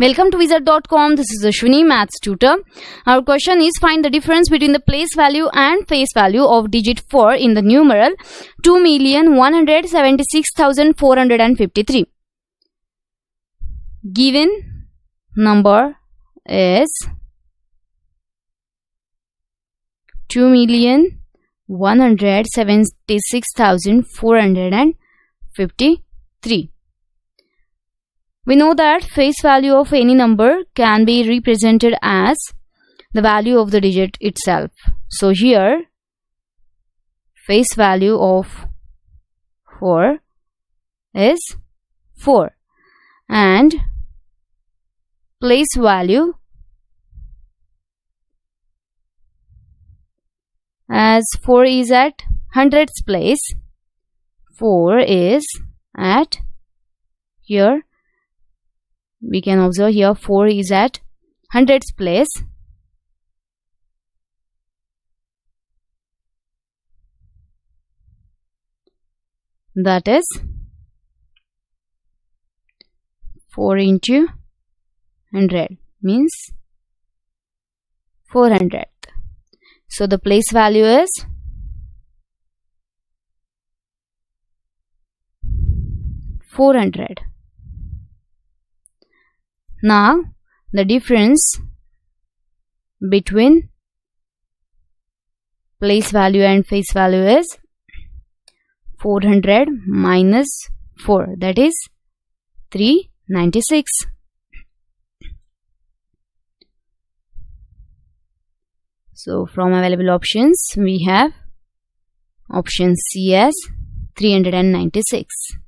Welcome to Wizard.com. This is Ashwini, Maths tutor. Our question is, find the difference between the place value and face value of digit 4 in the numeral 2,176,453. Given number is 2,176,453. We know that face value of any number can be represented as the value of the digit itself. So here, face value of 4 is 4 and place value as 4 is at hundreds place, 4 is at here. We can observe here 4 is at hundreds place. That is 4 into 100 means 400. So the place value is 400. Now, the difference between place value and face value is 400 minus 4, that is 396. So, from available options, we have option C as 396.